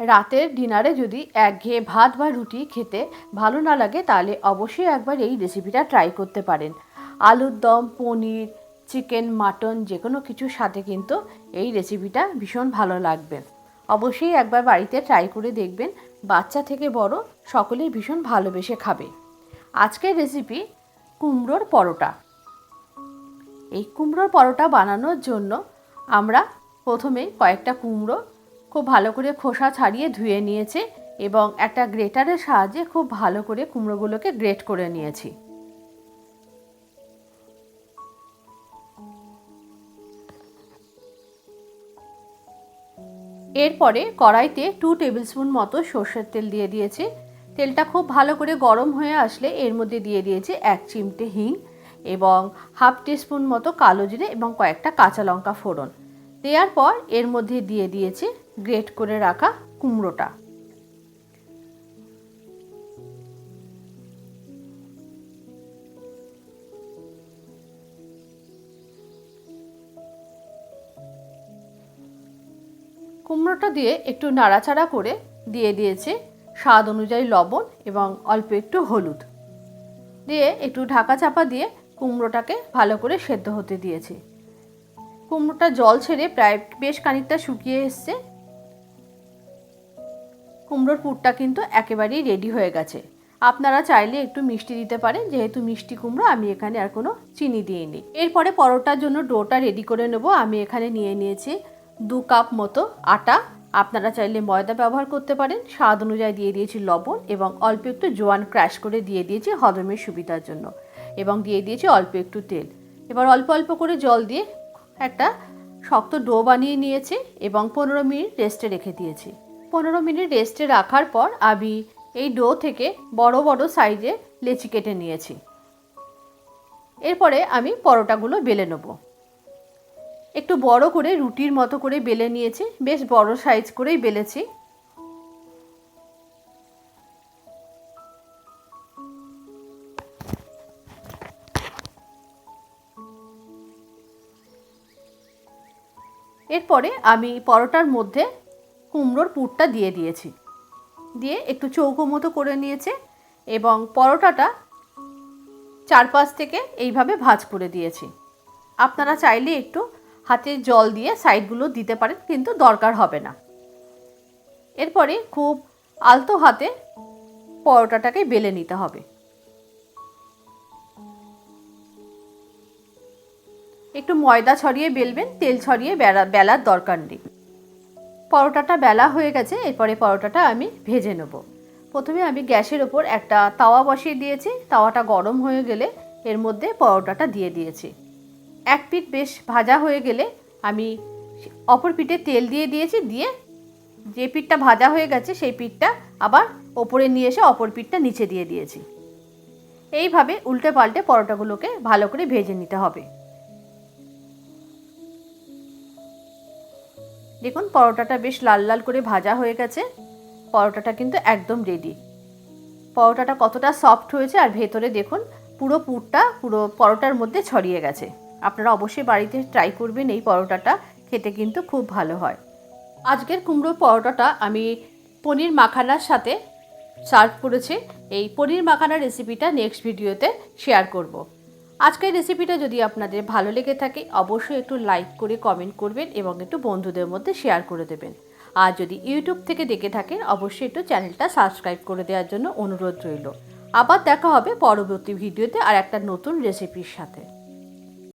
রাতের ডিনারে যদি একঘেয়ে ভাত বা রুটি খেতে ভালো না লাগে তাহলে অবশ্যই একবার এই রেসিপিটা ট্রাই করতে পারেন। আলুর দম, পনির, চিকেন, মাটন যে কোনো কিছুর সাথে কিন্তু এই রেসিপিটা ভীষণ ভালো লাগবে। অবশ্যই একবার বাড়িতে ট্রাই করে দেখবেন, বাচ্চা থেকে বড় সকলেই ভীষণ ভালোবেসে খাবে। আজকের রেসিপি কুমড়োর পরোটা। এই কুমড়োর পরোটা বানানোর জন্য আমরা প্রথমে কয়েকটা কুমড়ো খুব ভালো করে খোসা ছাড়িয়ে ধুয়ে নিয়েছি এবং একটা গ্রেটারের সাহায্যে খুব ভালো করে কুমড়োগুলোকে গ্রেট করে নিয়েছি। এরপরে কড়াইতে 2 টেবিল স্পুন মতো সর্ষের তেল দিয়ে দিয়েছি। তেলটা খুব ভালো করে গরম হয়ে আসলে এর মধ্যে দিয়ে দিয়েছি 1 চিমটে হিং এবং হাফ টিস্পুন মতো কালো জিরে এবং কয়েকটা কাঁচা লঙ্কা ফোড়ন দেওয়ার পর এর মধ্যে দিয়ে দিয়েছি গ্রেট করে রাখা কুমড়োটা। কুমড়োটা দিয়ে একটু নাড়াচাড়া করে দিয়ে দিয়েছি স্বাদ অনুযায়ী লবণ এবং অল্প একটু হলুদ দিয়ে একটু ঢাকা চাপা দিয়ে কুমড়োটাকে ভালো করে সেদ্ধ হতে দিয়েছি। কুমড়োটা জল ছেড়ে প্রায় বেশ খানিকটা শুকিয়ে এসছে। কুমড়োর পুরটা কিন্তু একেবারেই রেডি হয়ে গেছে। আপনারা চাইলে একটু মিষ্টি দিতে পারেন, যেহেতু মিষ্টি কুমড়ো আমি এখানে আর কোনো চিনি দিইনি। এরপরে পরোটার জন্য ডোটা রেডি করে নেব। আমি এখানে নিয়ে নিয়েছি 2 কাপ মতো আটা। আপনারা চাইলে ময়দা ব্যবহার করতে পারেন। স্বাদ অনুযায়ী দিয়ে দিয়েছি লবণ এবং অল্প একটু জোয়ান ক্র্যাশ করে দিয়ে দিয়েছি হজমের সুবিধার জন্য এবং দিয়ে দিয়েছি অল্প একটু তেল। এবার অল্প অল্প করে জল দিয়ে একটা শক্ত ডো বানিয়ে নিয়েছি এবং 15 মিনিট রেস্টে রেখে দিয়েছি। 15 মিনিট রেস্টে রাখার পর আমি এই ডো থেকে বড় বড় সাইজে লেচি কেটে নিয়েছি। এরপরে আমি পরোটাগুলো বেলে নেব। একটু বড় করে রুটির মতো করে বেলে নিয়েছি, বেশ বড় সাইজ করেই বেলেছি। এরপরে আমি পরোটার মধ্যে কুমড়োর পুরটা দিয়ে দিয়েছি, দিয়ে একটু চৌকো মতো করে নিয়েছে এবং পরোটাটা চারপাশ থেকে এইভাবে ভাঁজ করে দিয়েছি। আপনারা চাইলে একটু হাতে জল দিয়ে সাইডগুলো দিতে পারেন, কিন্তু দরকার হবে না। এরপরে খুব আলতো হাতে পরোটাটাকে বেলে নিতে হবে। একটু ময়দা ছড়িয়ে বেলবেন, তেল ছড়িয়ে বেলার দরকার নেই। পরোটাটা বেলা হয়ে গেছে। এরপরে পরোটাটা আমি ভেজে নেব। প্রথমে আমি গ্যাসের ওপর একটা তাওয়া বসিয়ে দিয়েছি। তাওয়াটা গরম হয়ে গেলে এর মধ্যে পরোটাটা দিয়ে দিয়েছি। এক পিঠ বেশ ভাজা হয়ে গেলে আমি অপর পিঠে তেল দিয়ে দিয়েছি, দিয়ে যে পিঠটা ভাজা হয়ে গেছে সেই পিঠটা আবার ওপরে নিয়ে এসে অপর পিঠটা নিচে দিয়ে দিয়েছি। এইভাবে উল্টে পাল্টে পরোটাগুলোকে ভালো করে ভেজে নিতে হবে। দেখুন পরোটাটা বেশ লাল লাল করে ভাজা হয়ে গেছে। পরোটাটা কিন্তু একদম রেডি। পরোটাটা কতটা সফট হয়েছে আর ভেতরে দেখুন পুরো পুরটা পুরো পরোটার মধ্যে ছড়িয়ে গেছে। আপনারা অবশ্যই বাড়িতে ট্রাই করবেন, এই পরোটাটা খেতে কিন্তু খুব ভালো হয়। আজকের কুমড়োর পরোটাটা আমি পনির মাখানার সাথে সার্ভ করেছি। এই পনির মাখানার রেসিপিটা নেক্সট ভিডিওতে শেয়ার করব। আজকের রেসিপিটা যদি আপনাদের ভালো লেগে থাকে অবশ্যই একটু লাইক করে কমেন্ট করবেন এবং একটু বন্ধুদের মধ্যে শেয়ার করে দেবেন। আর যদি ইউটিউব থেকে দেখে থাকেন অবশ্যই একটু চ্যানেলটা সাবস্ক্রাইব করে দেওয়ার জন্য অনুরোধ রইল। আবার দেখা হবে পরবর্তী ভিডিওতে আর একটা নতুন রেসিপির সাথে।